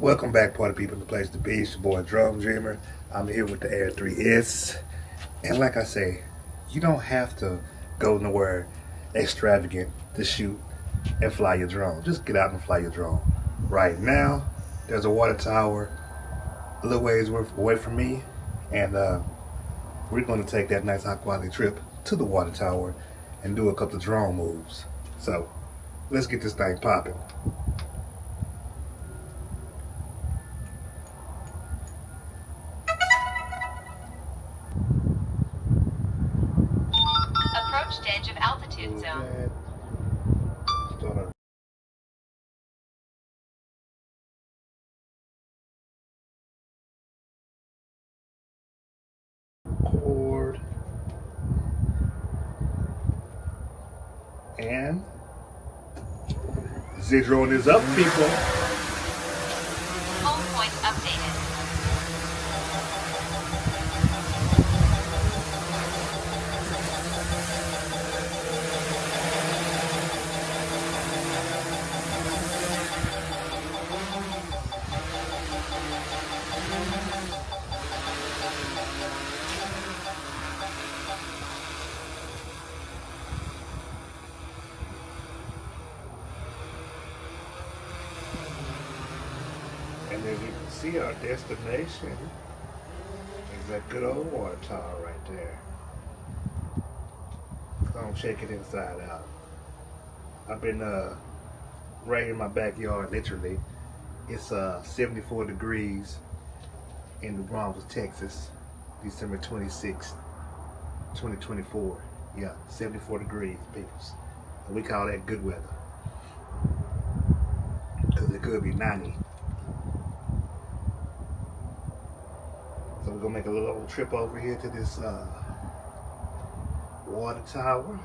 Welcome back, party people in the place to be. It's your boy Drum Dreamer. I'm here with the Air 3S. And like I say, you don't have to go nowhere extravagant to shoot and fly your drone. Just get out and fly your drone. Right now, there's a water tower a little ways away from me. And we're going to take that nice high quality trip to the water tower and do a couple of drone moves. So, let's get this thing popping. Approached edge of altitude zone. Record. And the drone is up, people. Home point updated. And as you can see, our destination is that good old water tower right there. Gonna check it inside out. I've been right in my backyard, literally. It's 74 degrees in New Braunfels, Texas, December 26th, 2024. Yeah, 74 degrees, peoples. And we call that good weather. Because it could be 90. So we're gonna make a little old trip over here to this water tower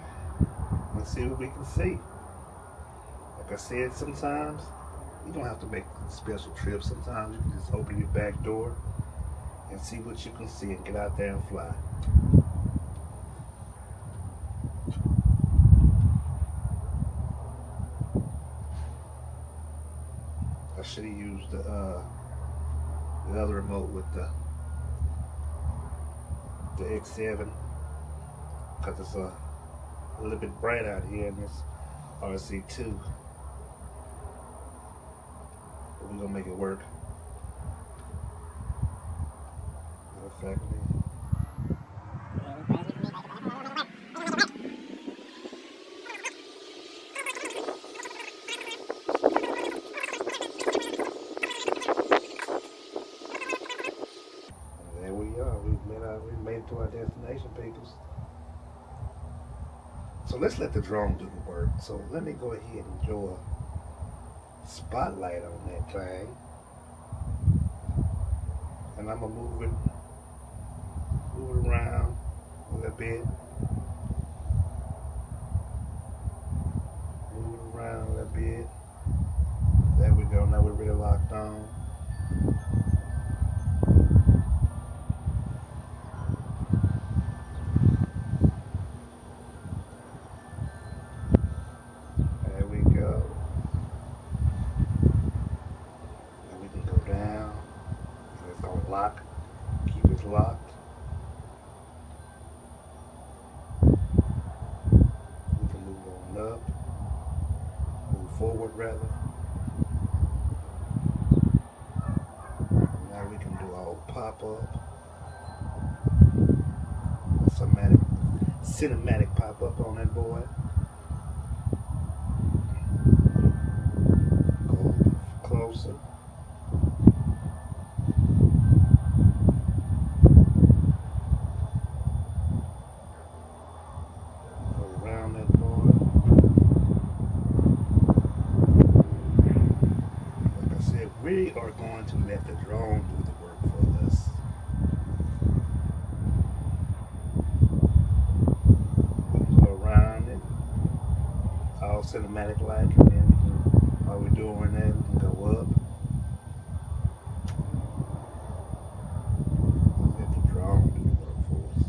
and see what we can see. Like I said, sometimes you don't have to make special trips. Sometimes you can just open your back door and see what you can see and get out there and fly. I should have used the other remote with the X7 because it's a little bit bright out here in this RC2. But we're gonna make it work. Matter of fact, there we are. We made it to our destination, peoples. So let's let the drone do the work. So let me go ahead and draw a spotlight on that thing. And I'm gonna move it around a little bit. Move it around a little bit. There we go. Now we're really locked on. Lock, keep it locked. We can move on up, move forward rather. Now we can do our pop-up, cinematic pop-up on that boy. Go closer. We are going to let the drone do the work for us. We can go around it, all cinematic like, and then while we're doing that, we can go up. Let the drone do the work for us.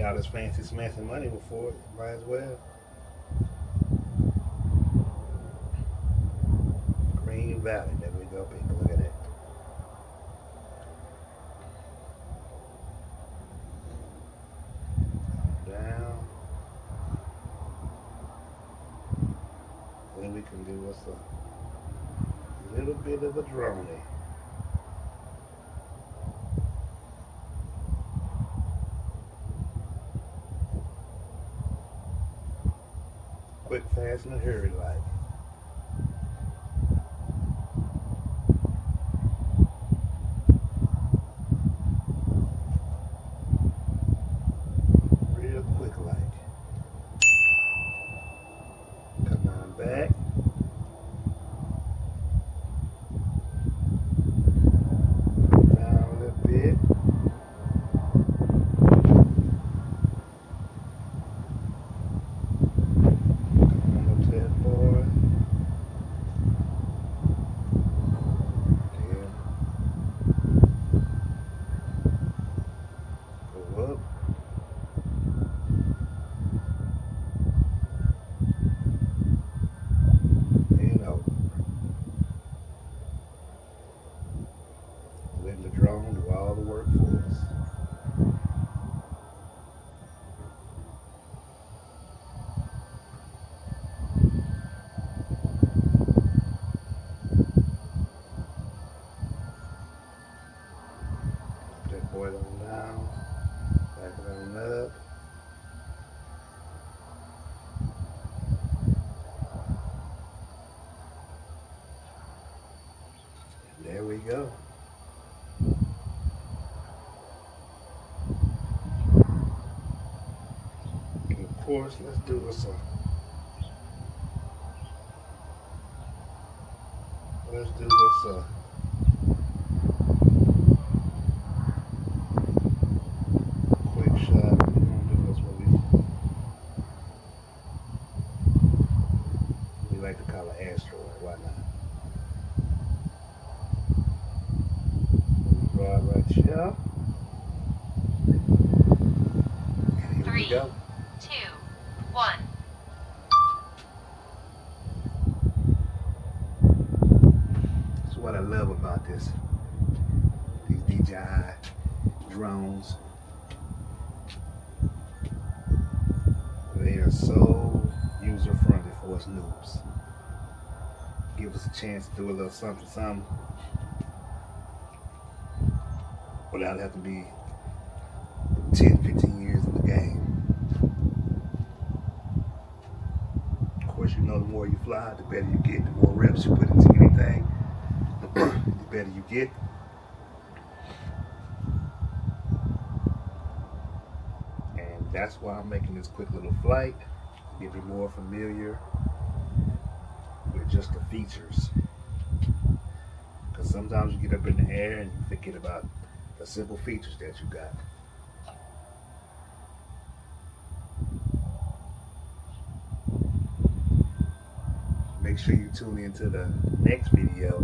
all this fancy smancy money before, might as well. Green Valley, there we go, people. Look at that. Down. Then we can do us a little bit of a drone. Quick, fast, and a hurry like. Real quick like. Come on back. Down a little bit. Letting the drone do all the work for us. That boy on down, back it on up. There we go. And of course, let's do this one. Let's do this quick shot. We're gonna do this what we like to call an asteroid. Why not? Rod right here. And here we go. 2, 1. That's what I love about these DJI drones. They are so user friendly for us noobs. Give us a chance to do a little something without having to be 10, 15 years in the game. Of course, you know, the more you fly, the better you get. The more reps you put into anything, the better you get. And that's why I'm making this quick little flight, to get me more familiar with just the features. Because sometimes you get up in the air and you forget about the simple features that you got. Make sure you tune into the next video,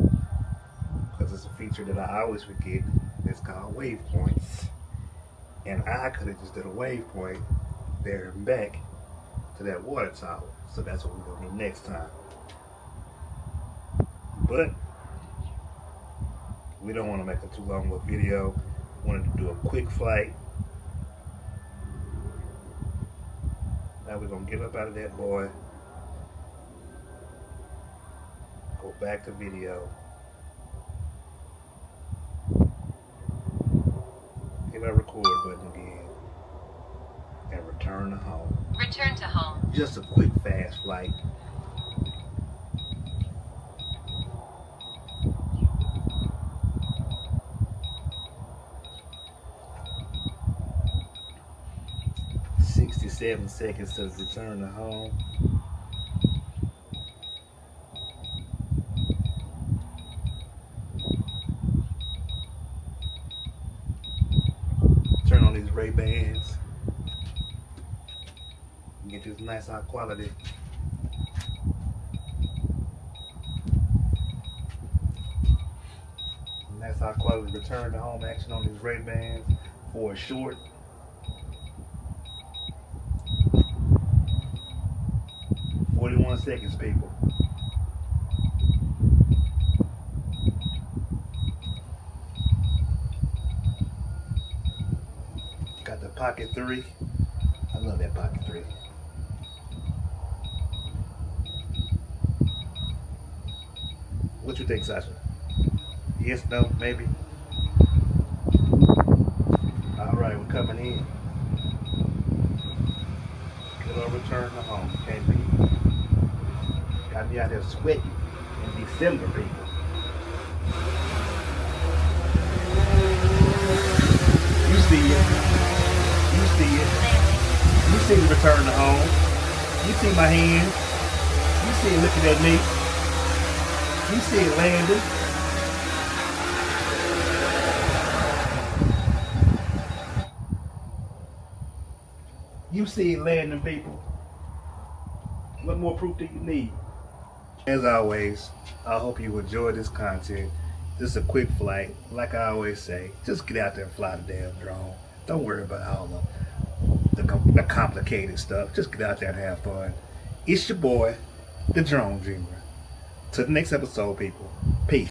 because it's a feature that I always forget. It's called waypoints. And I could have just did a waypoint there and back to that water tower. So that's what we're going to do next time. But we don't want to make it too long of a video. Wanted to do a quick flight. Now we're going to get up out of that boy. Go back to video. Hit our record button again. And return to home. Return to home. Just a quick, fast flight. "67 seconds to return to home." Turn on these Ray-Bans. Get this nice high quality. Nice high quality return to home action on these Ray-Bans for a short 21 seconds, people. Got the Pocket 3. I love that Pocket 3. What you think, Sasha? Yes, no, maybe? Alright, we're coming in. Good old return to home. Can't beat it. Got me out there sweating in December, people. You see it. You see it. You see the return to home. You see my hand. You see it looking at me. You see it landing. You see it landing, people. What more proof do you need? As always, I hope you enjoy this content. This is a quick flight. Like I always say, just get out there and fly the damn drone. Don't worry about all the complicated stuff. Just get out there and have fun. It's your boy, the Drone Dreamer. Till the next episode, people.